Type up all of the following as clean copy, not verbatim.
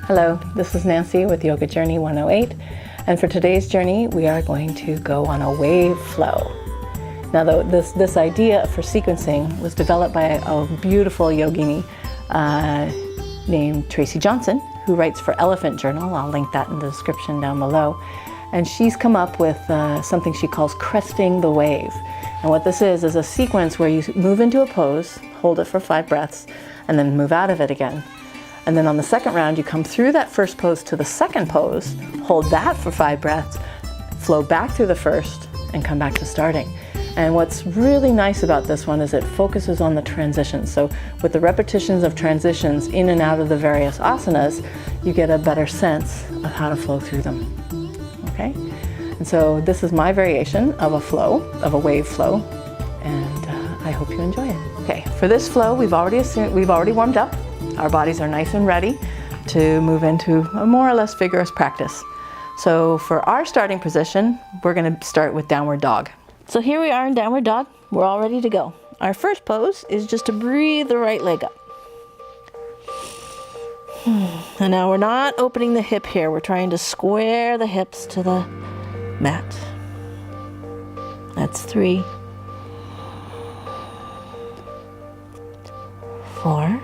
Hello, this is Nancy with Yoga Journey 108, and for today's journey we are going to go on a wave flow. Now this idea for sequencing was developed by a beautiful yogini named Tracy Johnson, who writes for Elephant Journal. I'll link that in the description down below. And she's come up with something she calls Cresting the Wave. And what this is a sequence where you move into a pose, hold it for 5 breaths, and then move out of it again. And then on the second round, you come through that first pose to the second pose, hold that for 5 breaths, flow back through the first, and come back to starting. And what's really nice about this one is it focuses on the transitions. So with the repetitions of transitions in and out of the various asanas, you get a better sense of how to flow through them. Okay? And so this is my variation of a flow, of a wave flow, and I hope you enjoy it. Okay, for this flow, we've already warmed up. Our bodies are nice and ready to move into a more or less vigorous practice. So for our starting position, we're going to start with downward dog. So here we are in downward dog. We're all ready to go. Our first pose is just to breathe the right leg up. And now we're not opening the hip here. We're trying to square the hips to the mat. That's 3, 4.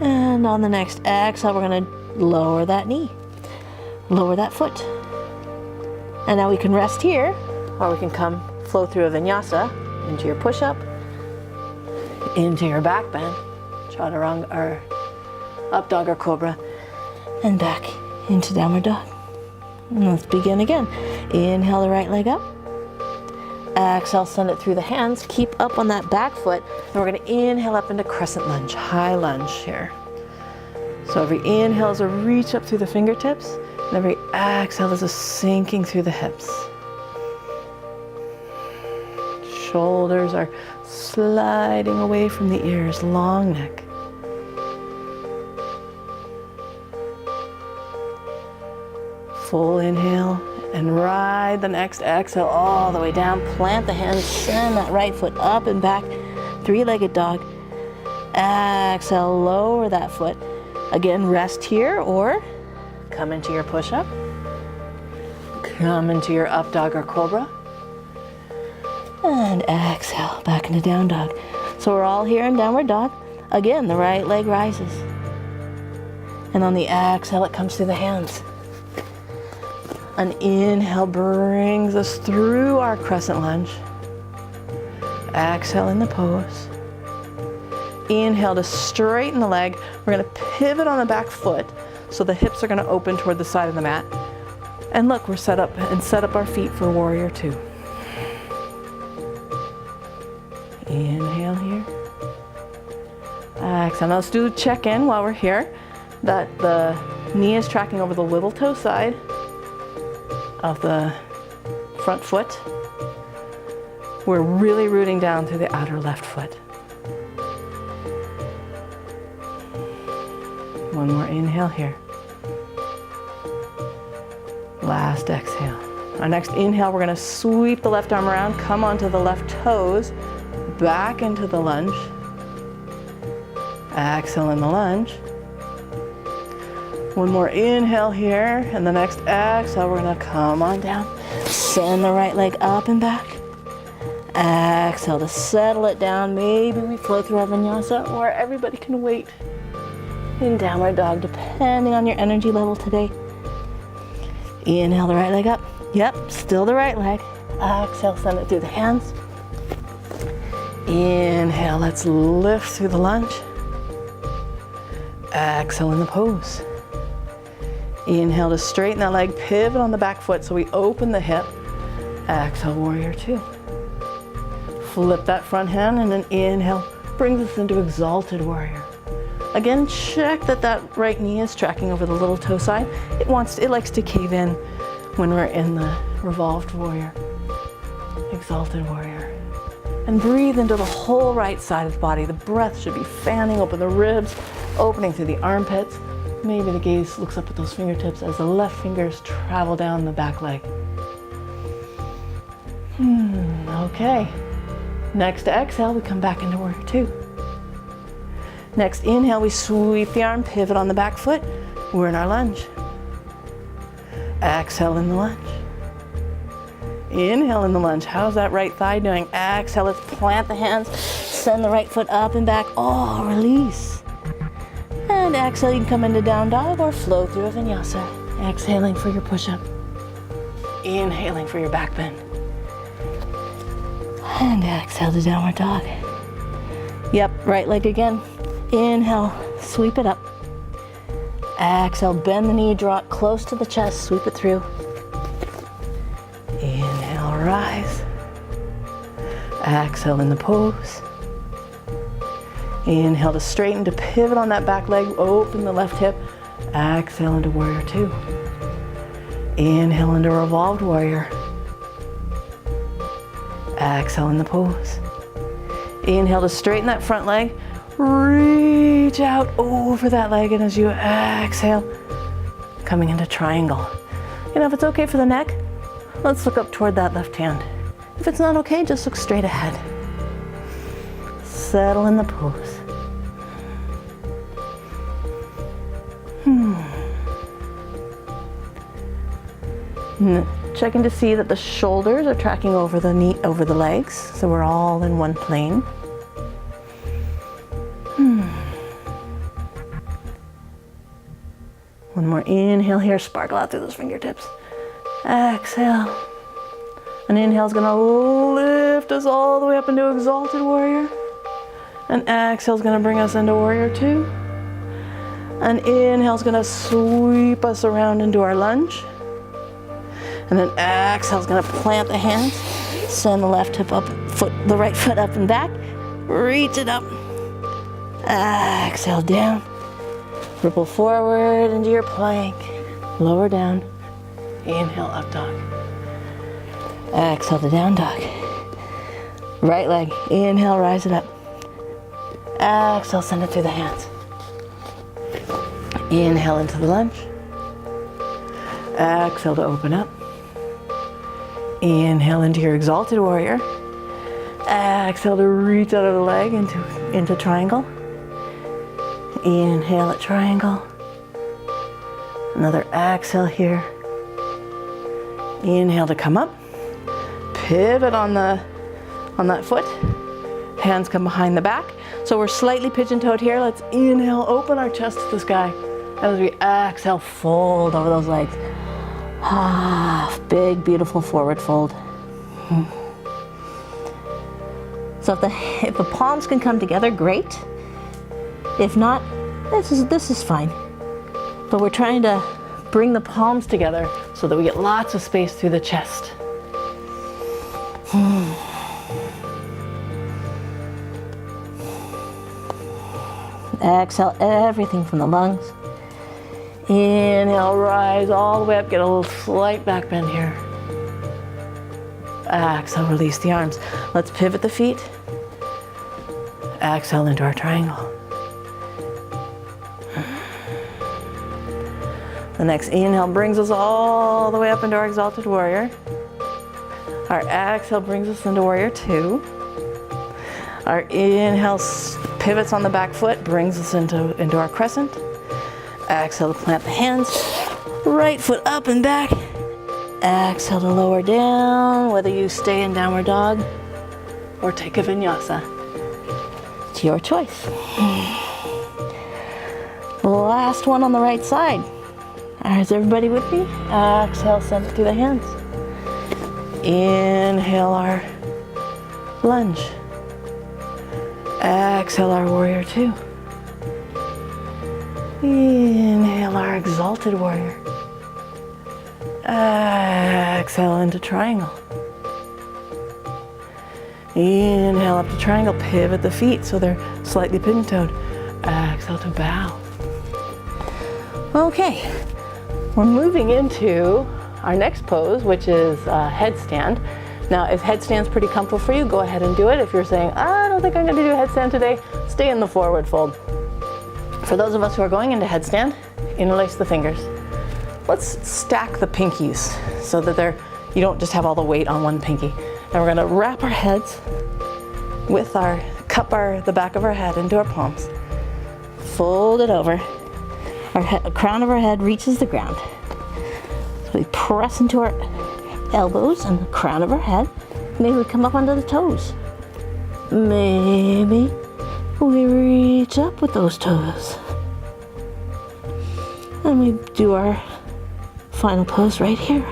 And on the next exhale, we're going to lower that knee, lower that foot. And now we can rest here, or we can come flow through a vinyasa into your push-up, into your back bend, chaturanga, or up dog or cobra, and back into downward dog. And let's begin again. Inhale the right leg up. Exhale, send it through the hands. Keep up on that back foot. And we're going to inhale up into crescent lunge, high lunge here. So every inhale is a reach up through the fingertips. And every exhale is a sinking through the hips. Shoulders are sliding away from the ears, long neck. Full inhale and ride the next exhale all the way down. Plant the hands, send that right foot up and back, 3-legged dog. Exhale, lower that foot. Again, rest here or come into your push-up. Come into your up dog or cobra. And exhale, back into down dog. So we're all here in downward dog. Again, the right leg rises. And on the exhale, it comes through the hands. An inhale brings us through our crescent lunge. Exhale in the pose. Inhale to straighten the leg. We're going to pivot on the back foot so the hips are going to open toward the side of the mat. And look, we're set up our feet for warrior 2. Inhale here. Exhale. Now let's do a check-in while we're here that the knee is tracking over the little toe side of the front foot. We're really rooting down through the outer left foot. One more inhale here. Last exhale. Our next inhale, we're going to sweep the left arm around, come onto the left toes, back into the lunge. Exhale in the lunge. One more inhale here, and the next exhale, we're going to come on down. Send the right leg up and back. Exhale to settle it down. Maybe we flow through our vinyasa, or everybody can wait in downward dog, depending on your energy level today. Inhale the right leg up. Yep, still the right leg. Exhale, send it through the hands. Inhale, let's lift through the lunge. Exhale in the pose. Inhale to straighten that leg, pivot on the back foot so we open the hip. Exhale, warrior 2. Flip that front hand and then inhale brings us into exalted warrior. Again, check that right knee is tracking over the little toe side. It likes to cave in when we're in the revolved warrior, exalted warrior. And breathe into the whole right side of the body. The breath should be fanning open the ribs, opening through the armpits. Maybe the gaze looks up at those fingertips as the left fingers travel down the back leg. Okay. Next exhale, we come back into warrior 2. Next inhale, we sweep the arm, pivot on the back foot. We're in our lunge. Exhale in the lunge. Inhale in the lunge. How's that right thigh doing? Exhale, let's plant the hands. Send the right foot up and back. Oh, release. And exhale, you can come into down dog or flow through a vinyasa. Exhaling for your push-up. Inhaling for your back bend. And exhale to downward dog. Yep, right leg again. Inhale, sweep it up. Exhale, bend the knee, draw it close to the chest, sweep it through. Inhale, rise. Exhale in the pose. Inhale to straighten, to pivot on that back leg, open the left hip. Exhale into warrior two. Inhale into revolved warrior. Exhale in the pose. Inhale to straighten that front leg. Reach out over that leg, and as you exhale, coming into triangle. You know, if it's okay for the neck, let's look up toward that left hand. If it's not okay, just look straight ahead. Settle in the pose. Checking to see that the shoulders are tracking over the knee, over the legs, so we're all in one plane. One more inhale here, sparkle out through those fingertips. Exhale. An inhale is gonna lift us all the way up into exalted warrior. An exhale is gonna bring us into warrior two. An inhale is gonna sweep us around into our lunge. And then exhale is gonna plant the hands, send the left hip up, the right foot up and back, reach it up. Exhale down, ripple forward into your plank, lower down, inhale up dog. Exhale to down dog. Right leg, inhale, rise it up. Exhale, send it through the hands. Inhale into the lunge. Exhale to open up. Inhale into your exalted warrior. Exhale to reach out of the leg into triangle. Inhale at triangle. Another exhale here. Inhale to come up. Pivot on that foot. Hands come behind the back. So we're slightly pigeon-toed here. Let's inhale, open our chest to the sky. As we exhale, fold over those legs. Big, beautiful forward fold. So if the palms can come together, great. If not, this is fine. But we're trying to bring the palms together so that we get lots of space through the chest. Exhale everything from the lungs. Inhale, rise all the way up, get a little slight back bend here. Exhale, release the arms. Let's pivot the feet. Exhale into our triangle. The next inhale brings us all the way up into our exalted warrior. Our exhale brings us into warrior two. Our inhale pivots on the back foot, brings us into our crescent. Exhale to plant the hands. Right foot up and back. Exhale to lower down, whether you stay in downward dog or take a vinyasa. It's your choice. Last one on the right side. All right, is everybody with me? Exhale, send it through the hands. Inhale our lunge. Exhale our warrior two. Inhale our exalted warrior. Exhale into triangle. Inhale up to triangle, pivot the feet so they're slightly pigeon-toed. Exhale to bow. Okay, we're moving into our next pose, which is headstand. Now, if headstand's pretty comfortable for you, go ahead and do it. If you're saying, I don't think I'm going to do a headstand today, stay in the forward fold. For those of us who are going into headstand, interlace the fingers. Let's stack the pinkies so that you don't just have all the weight on one pinky. And we're going to wrap our heads with the back of our head into our palms. fold it over. Our crown of our head reaches the ground. So we press into our elbows and the crown of our head. Maybe we come up onto the toes. Maybe we reach up with those toes. And we do our final pose right here.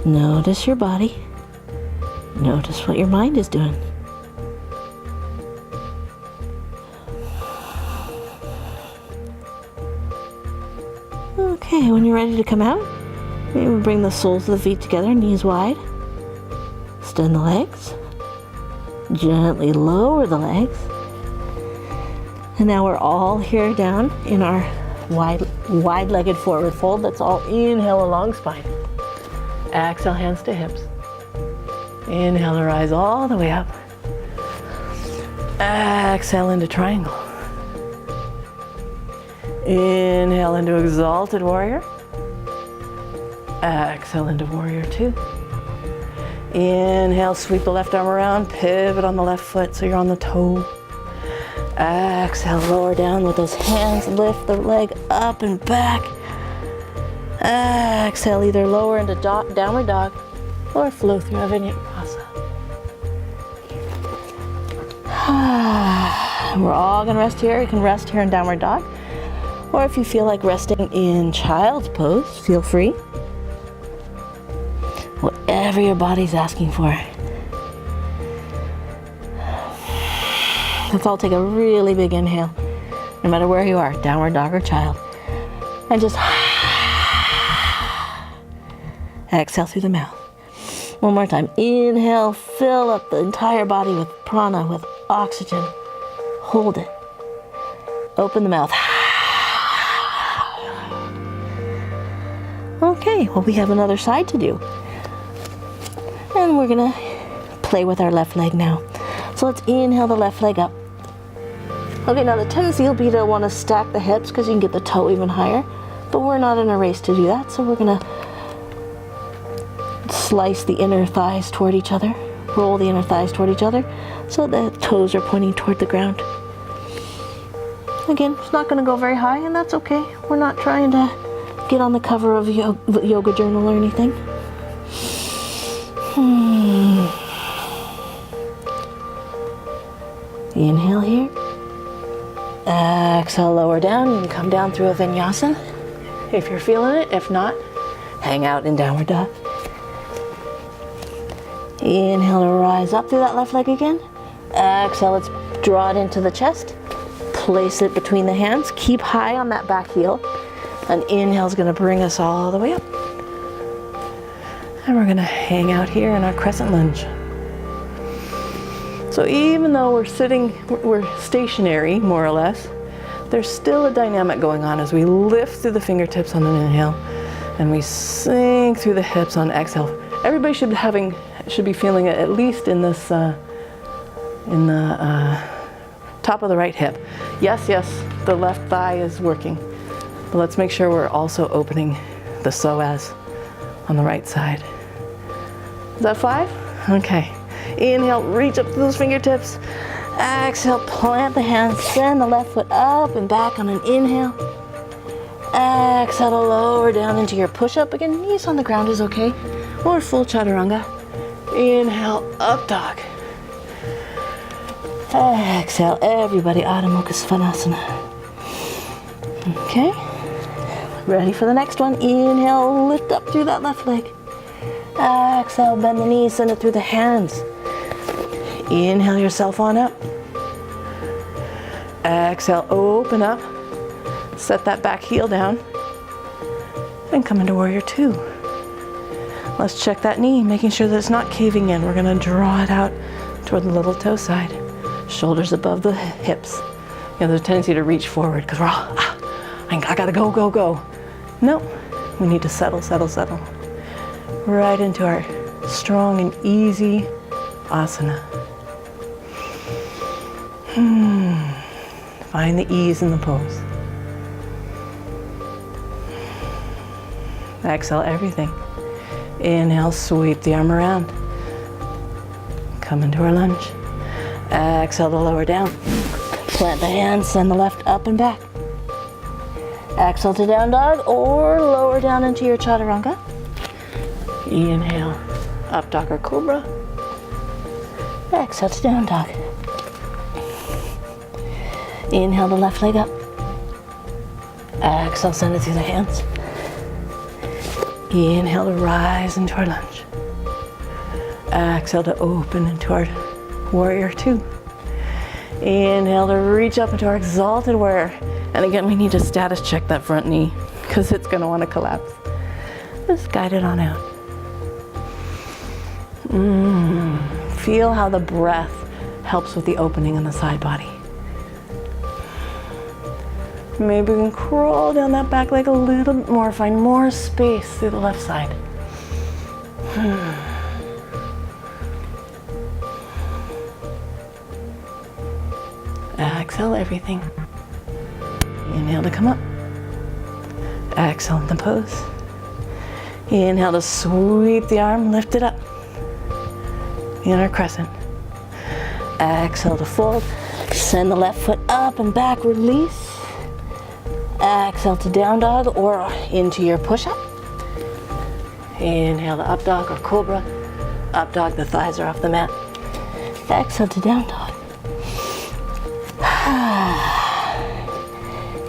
Notice your body. Notice what your mind is doing. Okay, when you're ready to come out, maybe we bring the soles of the feet together, knees wide. Extend the legs. Gently lower the legs. And now we're all here down in our wide-legged forward fold. Let's all inhale a long spine. Exhale, hands to hips. Inhale to rise all the way up. Exhale into triangle. Inhale into exalted warrior. Exhale into warrior two. Inhale, sweep the left arm around, pivot on the left foot so you're on the toe. Exhale, lower down with those hands, lift the leg up and back. Exhale, either lower into downward dog or flow through a vinyasa. We're all gonna rest here. You can rest here in downward dog. Or if you feel like resting in child's pose, feel free. Whatever your body's asking for. Let's all take a really big inhale, no matter where you are, downward dog or child. And just exhale through the mouth. One more time. Inhale, fill up the entire body with prana, with oxygen. Hold it. Open the mouth. Okay, well, we have another side to do. And we're gonna play with our left leg now. So let's inhale the left leg up. Okay, now the tendency will be to want to stack the hips because you can get the toe even higher, but we're not in a race to do that, so we're gonna slice the inner thighs toward each other, roll the inner thighs toward each other, so the toes are pointing toward the ground. Again, it's not gonna go very high, and that's okay. We're not trying to get on the cover of yoga journal or anything. Inhale here. Exhale, lower down. You can come down through a vinyasa if you're feeling it. If not, hang out in downward dog. Inhale to rise up through that left leg again. Exhale, let's draw it into the chest. Place it between the hands. Keep high on that back heel. And inhale is going to bring us all the way up. And we're going to hang out here in our Crescent Lunge. So even though we're stationary, more or less, there's still a dynamic going on as we lift through the fingertips on an inhale and we sink through the hips on exhale. Everybody should be feeling it at least in this, in the top of the right hip. Yes, the left thigh is working, but let's make sure we're also opening the psoas on the right side. Is that 5? Okay. Inhale, reach up to those fingertips. Exhale, plant the hands, send the left foot up and back on an inhale. Exhale to lower down into your push-up. Again, knees on the ground is okay. Or full chaturanga. Inhale, up dog. Exhale, everybody, Adho Mukha Svanasana. Okay, ready for the next one. Inhale, lift up through that left leg. Exhale, bend the knees, send it through the hands. Inhale yourself on up. Exhale, open up. Set that back heel down. And come into warrior two. Let's check that knee, making sure that it's not caving in. We're gonna draw it out toward the little toe side. Shoulders above the hips. You know, there's a tendency to reach forward because we're all, I gotta go. No, we need to settle. Right into our strong and easy asana. Find the ease in the pose. Exhale everything. Inhale, sweep the arm around. come into our lunge. Exhale to lower down. Plant the hands, send the left up and back. Exhale to down dog or lower down into your chaturanga. Inhale, up dog or cobra. Exhale to down dog. Inhale the left leg up. Exhale, send it through the hands. Inhale to rise into our lunge. Exhale to open into our warrior two. Inhale to reach up into our exalted warrior. And again, we need to status check that front knee because it's going to want to collapse. Just guide it on out. Feel how the breath helps with the opening in the side body. Maybe we can crawl down that back leg a little bit more, find more space through the left side. Exhale everything. Inhale to come up. Exhale in the pose. Inhale to sweep the arm, lift it up. In our crescent. Exhale to fold. Send the left foot up and back, release. Exhale to down dog or into your push-up. Inhale to up dog or cobra. Up dog, the thighs are off the mat. Exhale to down dog.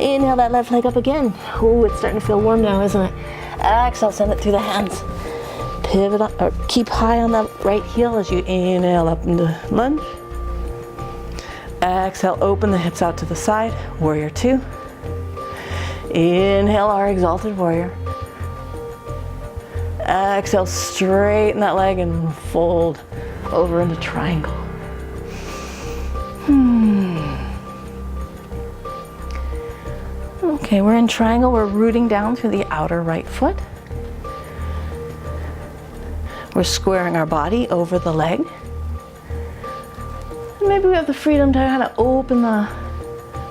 Inhale that left leg up again. Ooh, it's starting to feel warm now, isn't it? Exhale, send it through the hands. Pivot up, or keep high on that right heel as you inhale up into lunge. Exhale, open the hips out to the side, warrior two. Inhale our exalted warrior. Exhale, straighten that leg and fold over into triangle. Okay, we're in triangle. We're rooting down through the outer right foot. We're squaring our body over the leg. And maybe we have the freedom to kind of open the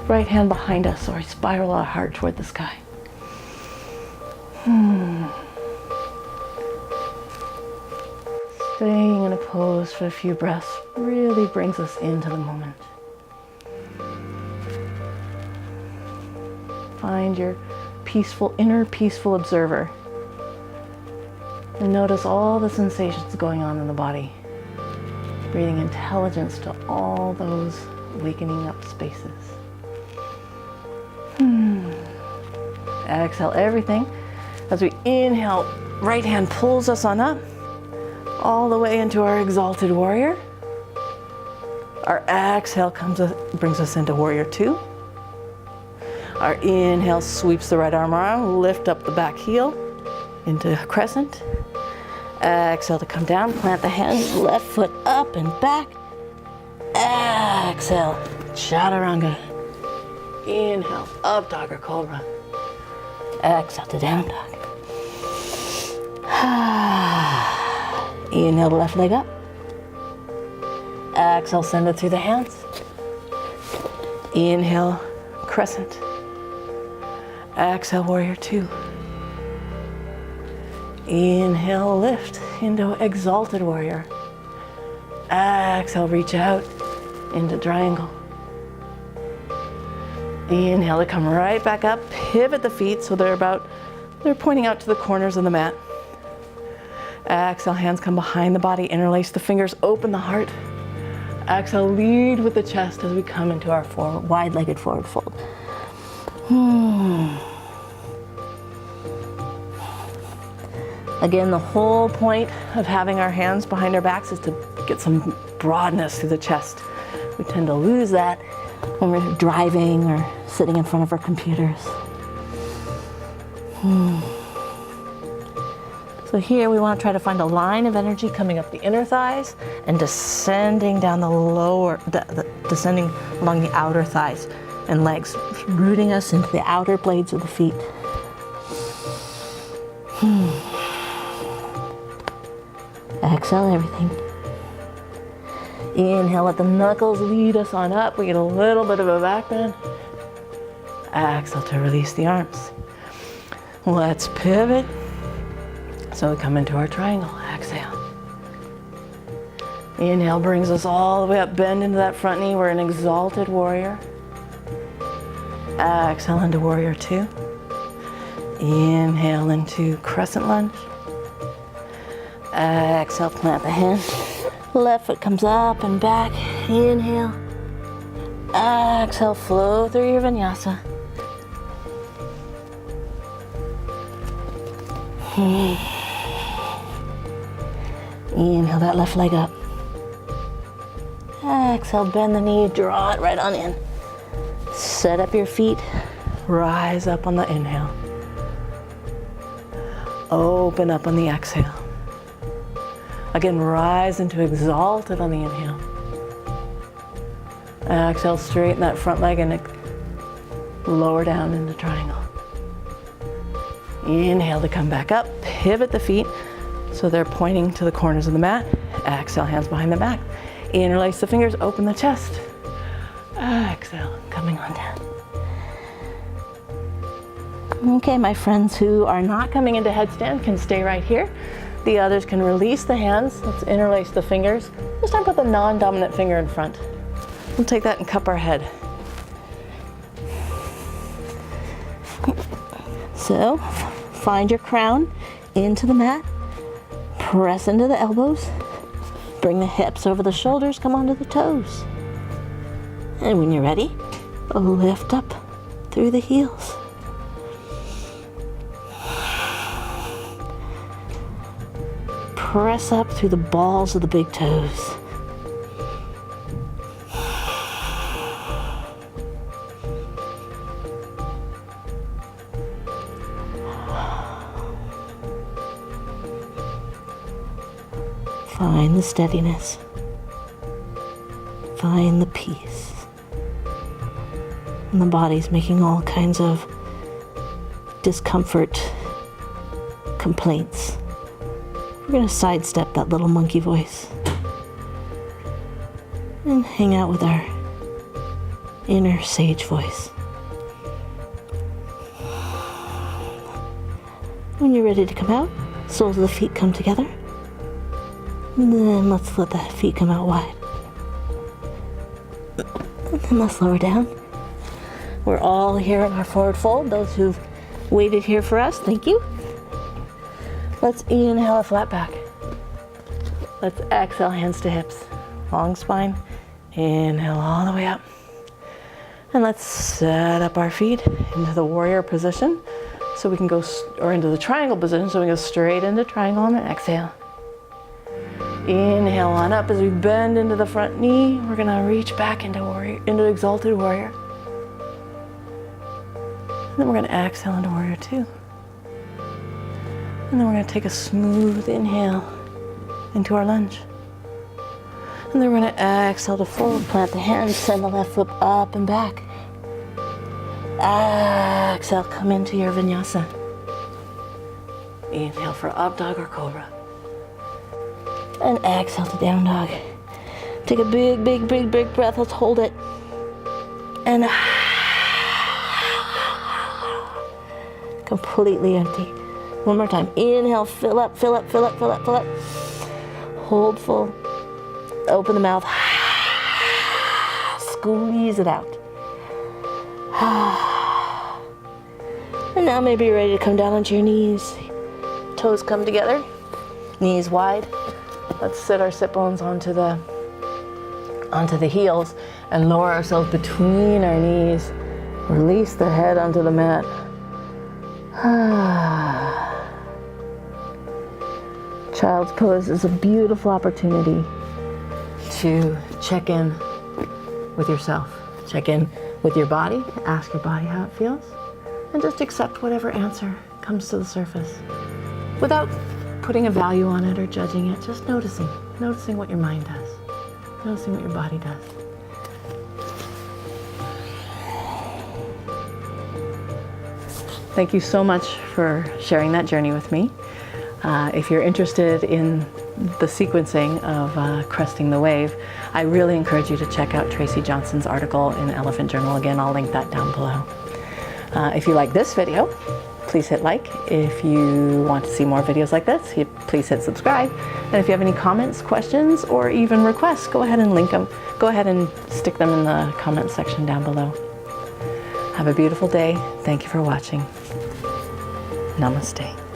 right hand behind us or spiral our heart toward the sky. Staying in a pose for a few breaths really brings us into the moment. Find your peaceful, inner peaceful observer. And notice all the sensations going on in the body. Breathing intelligence to all those awakening up spaces. Exhale everything. As we inhale, right hand pulls us on up, all the way into our exalted warrior. Our exhale brings us into warrior two. Our inhale sweeps the right arm around, lift up the back heel into crescent. Exhale to come down, plant the hands, left foot up and back. Exhale, chaturanga. Inhale, up dog or cobra. Exhale to down dog. Inhale the left leg up. Exhale, send it through the hands. Inhale, crescent. Exhale, warrior two. Inhale, lift into exalted warrior. Exhale, reach out into triangle. Inhale to come right back up, pivot the feet so they're pointing out to the corners of the mat. Exhale, hands come behind the body, interlace the fingers, open the heart. Exhale, lead with the chest as we come into our wide-legged forward fold. Again, the whole point of having our hands behind our backs is to get some broadness through the chest. We tend to lose that when we're driving or sitting in front of our computers. So here we want to try to find a line of energy coming up the inner thighs and descending down descending along the outer thighs and legs, rooting us into the outer blades of the feet. Exhale everything. Inhale, let the knuckles lead us on up. We get a little bit of a back bend. Exhale to release the arms. Let's pivot. So we come into our triangle. Exhale. Inhale brings us all the way up, bend into that front knee. We're an exalted warrior. Exhale into warrior two. Inhale into crescent lunge. Exhale, plant the hand. Left foot comes up and back. Inhale. Exhale, flow through your vinyasa. Inhale that left leg up. Exhale, bend the knee, draw it right on in. Set up your feet, rise up on the inhale. Open up on the exhale. Again, rise into exalted on the inhale. Exhale, straighten that front leg and lower down into triangle. Inhale to come back up, pivot the feet so they're pointing to the corners of the mat. Exhale, hands behind the back. Interlace the fingers, open the chest. Exhale, coming on down. Okay, my friends who are not coming into headstand can stay right here. The others can release the hands. Let's interlace the fingers. This time put the non-dominant finger in front. We'll take that and cup our head. So, find your crown into the mat. Press into the elbows. Bring the hips over the shoulders, come onto the toes. And when you're ready, lift up through the heels. Press up through the balls of the big toes. Find the steadiness. Find the peace. And the body's making all kinds of discomfort complaints. We're going to sidestep that little monkey voice and hang out with our inner sage voice. When you're ready to come out, soles of the feet come together. And then let's let the feet come out wide. And then let's lower down. We're all here in our forward fold. Those who've waited here for us, thank you. Let's inhale a flat back. Let's exhale, hands to hips. Long spine. Inhale all the way up. And let's set up our feet into the warrior position so we can go, or into the triangle position so we can go straight into triangle on the exhale. Inhale on up as we bend into the front knee. We're gonna reach back into warrior, into exalted warrior. And then we're gonna exhale into warrior two. And then we're gonna take a smooth inhale into our lunge. And then we're gonna exhale to fold, plant the hands, send the left foot up and back. Exhale, come into your vinyasa. Inhale for up dog or cobra. And exhale to down dog. Take a big, big, big, big breath. Let's hold it. And completely empty. One more time. Inhale, fill up, fill up, fill up, fill up, fill up. Hold full. Open the mouth. Squeeze it out. And now maybe you're ready to come down onto your knees. Toes come together. Knees wide. Let's sit our sit bones onto the heels and lower ourselves between our knees. Release the head onto the mat. Child's pose is a beautiful opportunity to check in with yourself. Check in with your body. Ask your body how it feels. And just accept whatever answer comes to the surface without putting a value on it or judging it, just noticing what your mind does, noticing what your body does. Thank you so much for sharing that journey with me. If you're interested in the sequencing of Cresting the Wave, I really encourage you to check out Tracy Johnson's article in Elephant Journal. Again, I'll link that down below. If you like this video, please hit like. If you want to see more videos like this, please hit subscribe. And if you have any comments, questions, or even requests, go ahead and link them. Go ahead and stick them in the comment section down below. Have a beautiful day. Thank you for watching. Namaste.